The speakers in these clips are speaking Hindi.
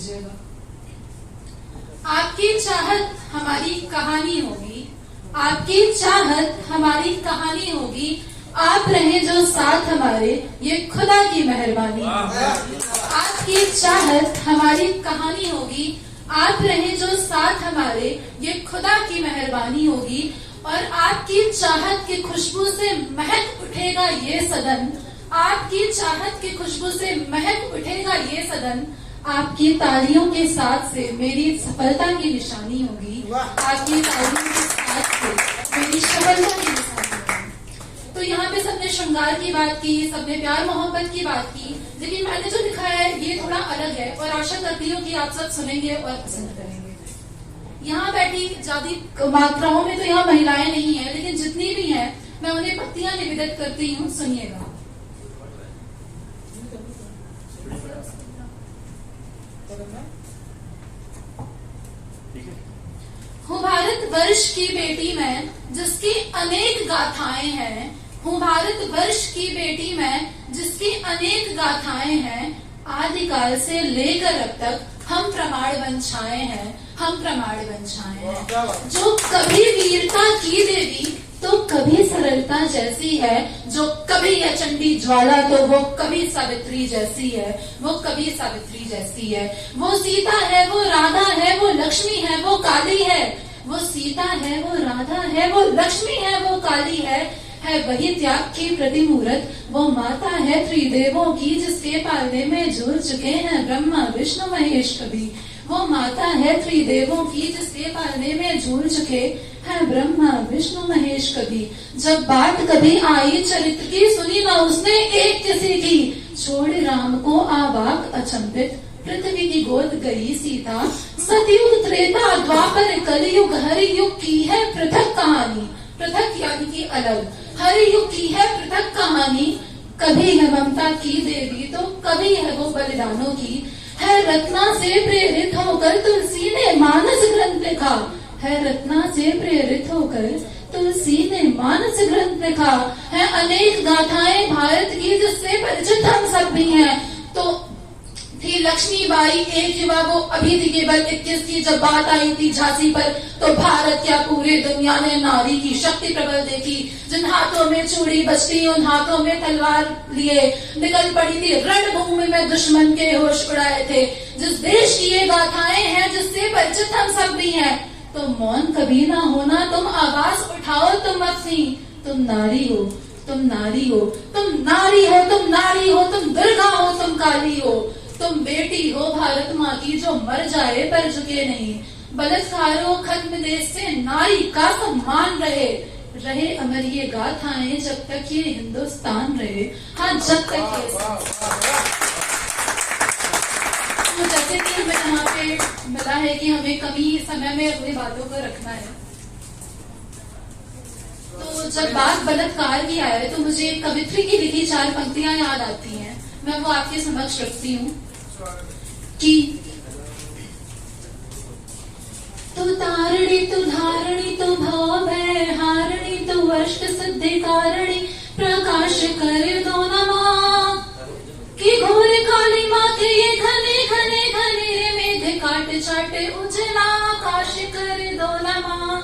लीजिएगा। आपकी चाहत हमारी कहानी होगी, आपकी चाहत हमारी कहानी होगी, आप रहे जो साथ हमारे ये खुदा की मेहरबानी। आपकी चाहत हमारी कहानी होगी, आप रहे जो साथ हमारे ये खुदा की मेहरबानी होगी। और आपकी चाहत की खुशबू से महक उठेगा ये सदन, आपकी चाहत की खुशबू से महक उठेगा ये सदन। आपकी तालियों के साथ से मेरी सफलता की निशानी होगी, आपकी तालियों के साथ से मेरी सफलता की निशानी होगी। तो यहाँ पे सबने श्रृंगार की बात की, सबने प्यार मोहब्बत की बात की, लेकिन मैंने जो लिखा है ये थोड़ा अलग है और आशा करती हूँ कि आप सब सुनेंगे और पसंद करेंगे। यहाँ बैठी ज्यादा मात्राओं में तो यहाँ महिलाएं नहीं है, लेकिन जितनी भी हैं मैं उन्हें पत्तियां निवेदित करती हूँ, सुनिएगा। हूँ भारतवर्ष की बेटी मैं जिसकी अनेक गाथाएं हैं, हूँ भारतवर्ष की बेटी मैं जिसकी अनेक गाथाएं हैं। आदिकाल से लेकर अब तक हम प्रमाण बन छाए हैं, हम प्रमाण बन छाए हैं। जो कभी वीरता की देवी तो कभी सरलता जैसी है, जो कभी अचंडी ज्वाला तो वो कभी सावित्री जैसी है, वो कभी सावित्री जैसी है। वो सीता है, वो राधा है, वो लक्ष्मी है, वो काली है। वो सीता है, वो राधा है, वो लक्ष्मी है, वो काली है वही त्याग की प्रतिमूर्त। वो माता है त्रिदेवों की जिसके पालने में जुड़ चुके हैं ब्रह्मा विष्णु महेश कभी। वो माता है त्रिदेवों की जिसके पालने में जुड़ चुके हैं ब्रह्मा विष्णु महेश कभी। जब बात कभी आई चरित्र की सुनी ना उसने एक किसी की, छोड़ राम को आवाक अचंभित पृथ्वी की गोद गई सीता। सतयुग त्रेता द्वापर कलयुग हर युग की है पृथक कहानी, पृथक यानी कि अलग, हर युग की है पृथक कहानी। कभी है ममता की देवी तो कभी है वो बलिदानों की। है रत्ना से प्रेरित होकर तुलसी ने मानस ग्रंथ लिखा, है रत्ना से प्रेरित होकर तुलसी ने मानस ग्रंथ लिखा। है अनेक गाथाएं भारत की जिससे परिचित हम सब भी हैं। तो थी लक्ष्मीबाई एक युवा, वो अभी थी केवल 21 की। जब बात आई थी झांसी पर तो भारत क्या पूरे दुनिया ने नारी की शक्ति प्रबल देखी। जिन हाथों में चूड़ी बजती उन हाथों में तलवार लिए निकल पड़ी थी रणभूमि में, दुश्मन के होश उड़ाए थे। जिस देश की ये गाथाएं हैं जिससे परिचित हम सब भी हैं, तो मौन कभी ना होना, तुम आवाज उठाओ, तुम अपनी, तुम नारी हो, तुम नारी हो, तुम नारी हो, तुम नारी हो, तुम दुर्गा हो, तुम काली हो, तुम बेटी हो भारत माँ की जो मर जाए पर झुके नहीं। बलात्कारों खत्म देश से नारी का सम्मान रहे, रहे अमर ये गाथाएं जब तक ये हिंदुस्तान रहे। हाँ, जब तक ये। तो जैसे कि हमें यहाँ पे मिला है कि हमें कमी समय में अपनी बातों को रखना है, तो जब बात बलात्कार की आए तो मुझे कवित्री की लिखी 4 पंक्तियां याद आती हैं। मैं वो आपके समक्ष रखती हूँ कि तू तारणी तू धारणी तू भव भय हारणी तू अष्ट सिद्धि कारणी प्रकाश कर दो नमा। कि घोर काली माँ के ये घने घने घने मेघ काट चाटे उजला आकाश कर दो नमा।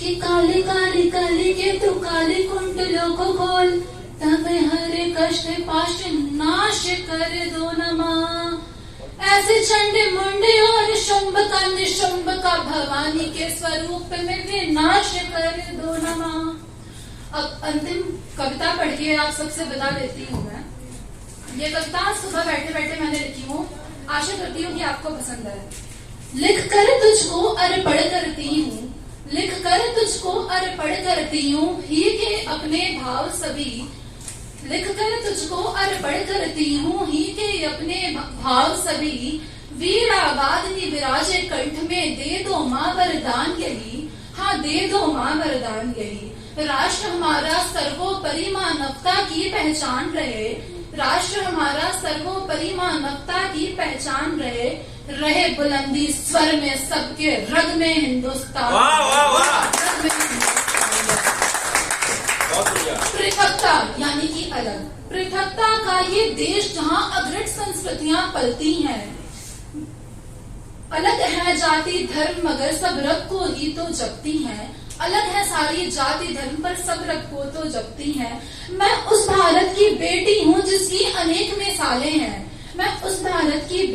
कि काली काली काली के तू काली कुंडलों को खोल, तब हर कष्ट पाश नाश कर दो नमा। ऐसे चंडे मुंडे और शुंभ का निशुंभ का भवानी के स्वरूप में विनाश कर दो नमा। अब अंतिम कविता पढ़ के आप सबसे बता देती हूँ मैं। ये कविता सुबह बैठे बैठे मैंने लिखी हूँ, आशा करती हूँ कि आपको पसंद आए। लिख कर तुझको अर्पण करती हूँ, लिख कर तुझको अर्पण करती हूँ ही के अपने भाव सभी। लिख कर तुझको अर्पण करती हूँ ही के अपने भाव सभी। वीरावादिनी विराजे कंठ में दे दो माँ वरदान यही, हाँ दे दो माँ वरदान यही। राष्ट्र हमारा सर्वोपरि मानवता की पहचान रहे, राष्ट्र हमारा सर्वोपरि मानवता की पहचान रहे। रहे बुलंदी स्वर में सबके रग में हिंदुस्तान। रग में पृथकता यानी कि अलग, पृथकता का ये देश जहाँ अग्रट संस्कृतियाँ पलती हैं। जाति धर्म मगर सब रब को ही तो जपती हैं। अलग है सारी जाति धर्म पर सब रब को तो जपती हैं। मैं उस भारत की बेटी हूँ जिसकी अनेक मिसालें हैं। मैं उस भारत की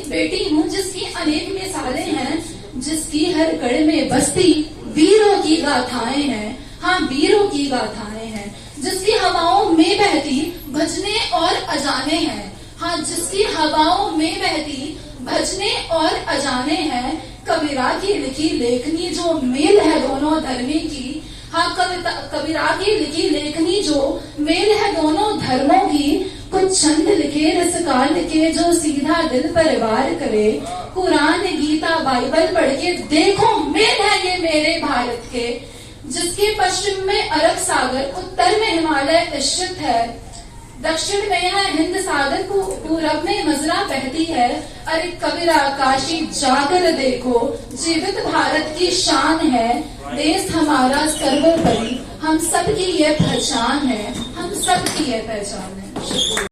बेटी हूँ जिसकी अनेक मिसालें हैं। जिसकी हर कड़ में बसती वीरों की गाथाएं हैं। हाँ, वीरों की गाथाएं हैं। जिसकी हवाओं में बहती भजने और अजाने हैं। हाँ, जिसकी हवाओं में बहती भजने और अजाने हैं। कबीरा की लिखी लेखनी जो मेल है दोनों धर्मी की। हाँ, कबीरा की लिखी लेखनी जो मेल है दोनों धर्मों की। कुछ छंद लिखे रसकाल लिखे जो सीधा दिल पर वार करे। कुरान गीता बाइबल पढ़ के देखो मेल है ये मेरे भारत के। जिसके पश्चिम में अरब सागर, उत्तर में हिमालय स्थित है, दक्षिण में है हिंद सागर, पूरब में मजरा बहती है। अरे कबीरा काशी जाकर देखो, जीवित भारत की शान है। देश हमारा सर्वोपरि, हम सबकी ये पहचान है। हम सबकी ये पहचान है।